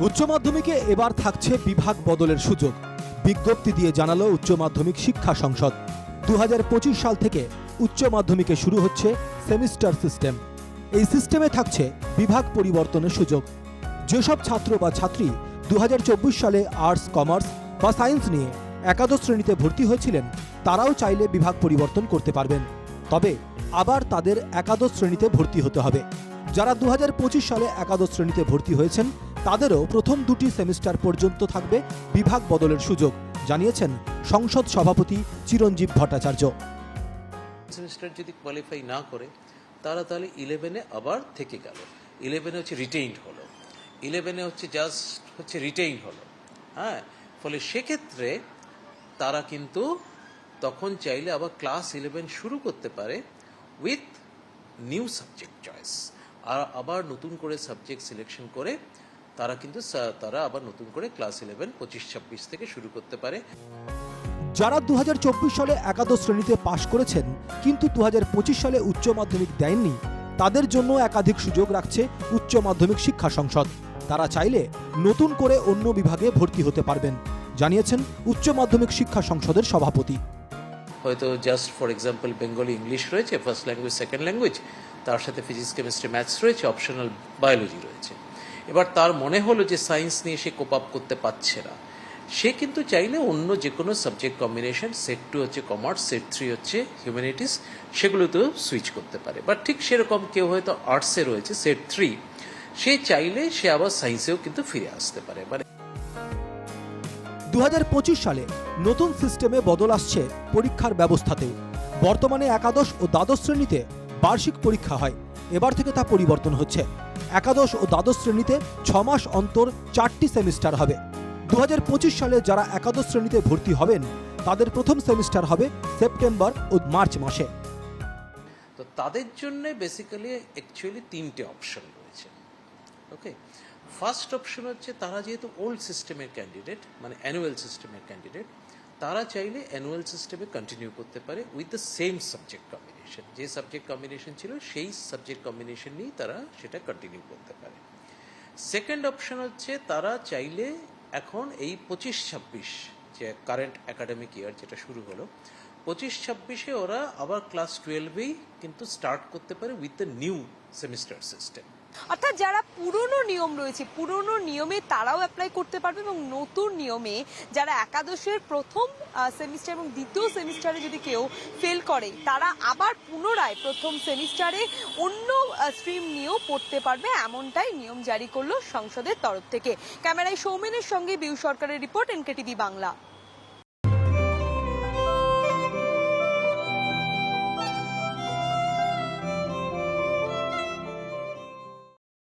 উচ্চ মাধ্যমিকে এবার থাকছে বিভাগ বদলের সুযোগ। বিজ্ঞপ্তি দিয়ে জানালো উচ্চ মাধ্যমিক শিক্ষা সংসদ। 2025 সাল থেকে উচ্চ মাধ্যমিকে শুরু হচ্ছে সেমিস্টার সিস্টেম। এই সিস্টেমে থাকছে বিভাগ পরিবর্তনের সুযোগ। যেসব ছাত্র বা ছাত্রী 2024 সালে আর্টস, কমার্স বা সায়েন্স নিয়ে একাদশ শ্রেণীতে ভর্তি হয়েছিলেন, তারাও চাইলে বিভাগ পরিবর্তন করতে পারবেন। তবে আবার তাদের একাদশ শ্রেণীতে ভর্তি হতে হবে। যারা 2025 সালে একাদশ শ্রেণীতে ভর্তি হয়েছেন, তাদেরও প্রথম দুটি সেমিস্টার পর্যন্ত থাকবে বিভাগ বদলের সুযোগ, জানিয়েছেন সংসদ সভাপতি চিরঞ্জীব ভট্টাচার্য। সেমিস্টার যদি কোয়ালিফাই না করে তারা তাহলে 11-এ আবার থেকে গেল। 11-এ হচ্ছে রিটেইনড হলো, 11-এ হচ্ছে জাস্ট হচ্ছে রিটেইন হলো। হ্যাঁ, ফলে সেক্ষেত্রে তারা কিন্তু তখন চাইলে আবার ক্লাস 11 শুরু করতে পারে উইথ নিউ সাবজেক্ট চয়েস। আর আবার নতুন করে সাবজেক্ট সিলেকশন করে তারা আবার নতুন করে ক্লাস 11 25-26 থেকে শুরু করতে পারে। যারা 2024 সালে একাদশ শ্রেণীতে পাশ করেছেন কিন্তু 2025 সালে উচ্চ মাধ্যমিক দেননি, তাদের জন্য একাধিক সুযোগ রাখছে উচ্চ মাধ্যমিক শিক্ষা সংসদ। তারা চাইলে নতুন করে অন্য বিভাগে ভর্তি হতে পারবেন, জানিয়েছেন উচ্চ মাধ্যমিক শিক্ষা সংসদের সভাপতি। হয়তো just for example Bengali English রয়েছে, ফার্স্ট ল্যাঙ্গুয়েজ, সেকেন্ড ল্যাঙ্গুয়েজ, তার সাথে ফিজিক্স, কেমিস্ট্রি, ম্যাথস রয়েছে, অপশনাল বায়োলজি রয়েছে। এবার তার মনে হলো যে সায়েন্স নিয়ে সে কোপ আপ করতে পারছে না, সে কিন্তু চাইলে অন্য যে কোনো সাবজেক্ট কম্বিনেশন, সেট 2 হচ্ছে কমার্স, সেট 3 হচ্ছে হিউম্যানিটিস, সেগুলোতেও সুইচ করতে পারে। বাট ঠিক সেরকম কেউ হয়তো আর্টসে রয়েছে সেট 3, সে চাইলে সে আবার সায়েন্সেও কিন্তু ফিরে আসতে পারে। 2025 সালে নতুন সিস্টেমে বদল আসছে পরীক্ষার ব্যবস্থাতেও। বর্তমানে একাদশ ও দ্বাদশ শ্রেণীতে বার্ষিক পরীক্ষা হয়, এবার থেকে তা পরিবর্তন হচ্ছে। একাদশ ও দ্বাদশ শ্রেণীতে 6 মাস অন্তর 4টি সেমিস্টার হবে। 2025 সালে যারা একাদশ শ্রেণীতে ভর্তি হবেন, তাদের প্রথম সেমিস্টার হবে সেপ্টেম্বর ও মার্চ মাসে। তো তাদের জন্য বেসিক্যালি অ্যাকচুয়ালি 3টে অপশন রয়েছে। ওকে, ফার্স্ট অপশন হচ্ছে তারা যেহেতু ওল্ড সিস্টেমের ক্যান্ডিডেট, মানে অ্যানুয়াল সিস্টেমের ক্যান্ডিডেট, তারা চাইলে অ্যানুয়াল সিস্টেমে কন্টিনিউ করতে পারে with the same subject combination. যে সাবজেক্ট কম্বিনেশন ছিল সেই সাবজেক্ট কম্বিনেশন নিয়েই তারা সেটা কন্টিনিউ করতে পারে। সেকেন্ড অপশন হচ্ছে তারা চাইলে এখন এই 25-26 যে কারেন্ট একাডেমিক ইয়ার যেটা শুরু হলো, 25-26-এ ওরা আবার ক্লাস 12-এই কিন্তু স্টার্ট করতে পারে with the new semester system. অর্থাৎ যারা পুরনো নিয়ম রয়েছে, পুরনো নিয়মে তারাও অ্যাপ্লাই করতে পারবে, এবং নতুন নিয়মে যারা একাদশের প্রথম সেমিস্টার এবং দ্বিতীয় সেমিস্টারে যদি কেউ ফেল করে, তারা আবার পুনরায় প্রথম সেমিস্টারে অন্য স্ট্রিম নিয়েও পড়তে পারবে, এমনটাই নিয়ম জারি করলো সংসদের তরফ থেকে। ক্যামেরায় সৌমেনের সঙ্গে বিউ সরকারের রিপোর্ট, এনকেটিভি বাংলা।